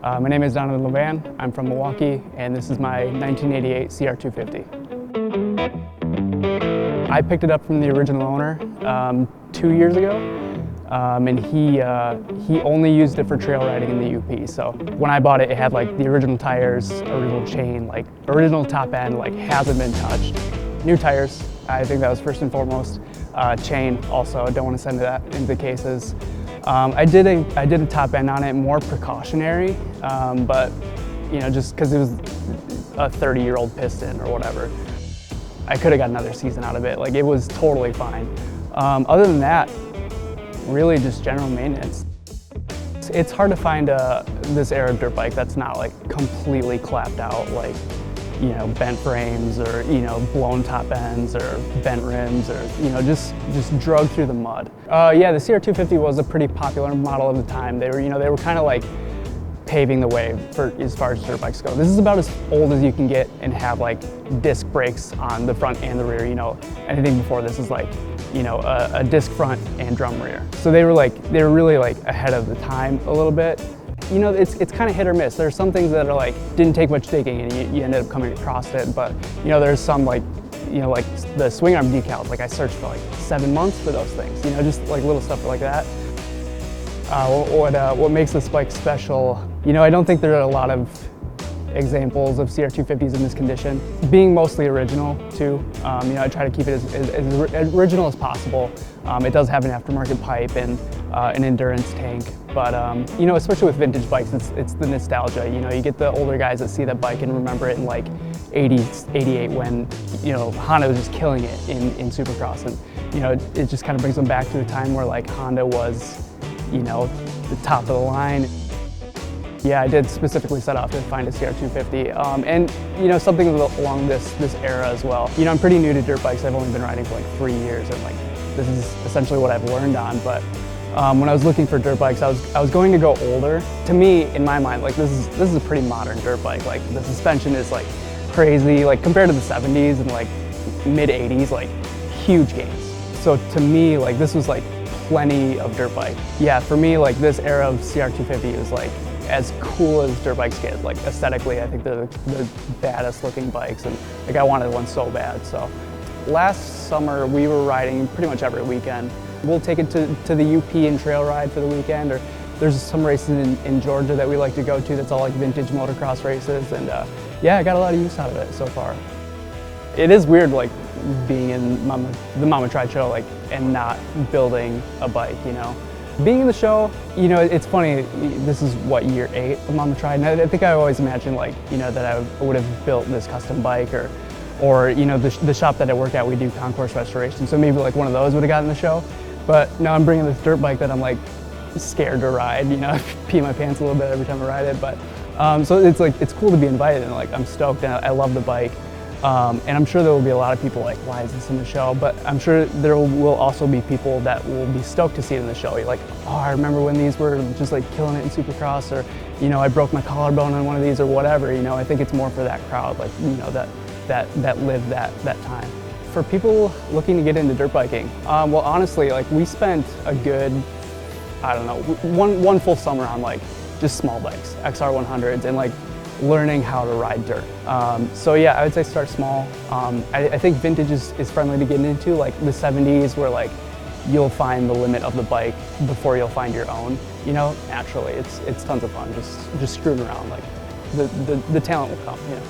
My name is Donovan Levan. I'm from Milwaukee, and this is my 1988 CR250. I picked it up from the original owner 2 years ago, and he only used it for trail riding in the UP. So when I bought it, it had like the original tires, original chain, like original top end, like hasn't been touched. New tires, I think that was first and foremost. Chain also, don't want to send that into the cases. I did a top end on it, more precautionary, but you know, just because it was a 30-year-old piston or whatever. I could have got another season out of it. Like, it was totally fine. Other than that, really just general maintenance. It's hard to find this era dirt bike that's not like completely clapped out, like, you know, bent frames or, you know, blown top ends or bent rims or, you know, just drug through the mud. Yeah, the CR250 was a pretty popular model of the time. They were kind of like paving the way for as far as dirt bikes go. This is about as old as you can get and have like disc brakes on the front and the rear. You know, anything before this is like, you know, a disc front and drum rear. So they were really like ahead of the time a little bit. You know, it's kind of hit or miss. There's some things that are like, didn't take much digging and you ended up coming across it, but you know, there's some like, you know, like the swing arm decals, like I searched for like 7 months for those things, you know, just like little stuff like that. What makes this bike special, you know, I don't think there are a lot of examples of CR250s in this condition. Being mostly original too, you know, I try to keep it as original as possible. It does have an aftermarket pipe and an endurance tank, but you know, especially with vintage bikes, it's the nostalgia. You know, you get the older guys that see that bike and remember it in like 80s, 88 when, you know, Honda was just killing it in Supercross, and you know, it just kind of brings them back to a time where like Honda was, you know, the top of the line. Yeah, I did specifically set off to find a CR250, and you know, something along this era as well. You know, I'm pretty new to dirt bikes. I've only been riding for like 3 years, and like this is essentially what I've learned on. But when I was looking for dirt bikes, I was going to go older. To me, in my mind, like this is a pretty modern dirt bike. Like the suspension is like crazy, like compared to the 70s and like mid 80s, like huge gains. So to me, like this was like plenty of dirt bike. Yeah, for me, like this era of CR250 is like as cool as dirt bikes get. Like aesthetically, I think they're the baddest looking bikes, and like I wanted one so bad. So last summer we were riding pretty much every weekend. We'll take it to the UP and trail ride for the weekend, or there's some races in Georgia that we like to go to that's all like vintage motocross races, and yeah, I got a lot of use out of it so far. It is weird like being in the Mama Tried show like and not building a bike, you know. Being in the show, you know, it's funny, this is what, year 8 of Mama Tried, and I think I always imagined like, you know, that I would have built this custom bike, or you know, the shop that I work at, we do concourse restoration, so maybe like one of those would have gotten the show. But now I'm bringing this dirt bike that I'm like scared to ride, you know, I pee my pants a little bit every time I ride it, but so it's like, it's cool to be invited, and like I'm stoked, and I love the bike. And I'm sure there will be a lot of people like, why is this in the show? But I'm sure there will also be people that will be stoked to see it in the show. You're like, oh, I remember when these were just like killing it in Supercross, or, you know, I broke my collarbone on one of these or whatever. You know, I think it's more for that crowd, like, you know, that lived that time. For people looking to get into dirt biking, well, honestly, like we spent a good, I don't know, one full summer on like just small bikes, XR100s, and like learning how to ride dirt. So yeah, I would say start small. I think vintage is friendly to get into, like the 70s, where like you'll find the limit of the bike before you'll find your own. You know, naturally, it's tons of fun, just screwing around. Like the talent will come. You know.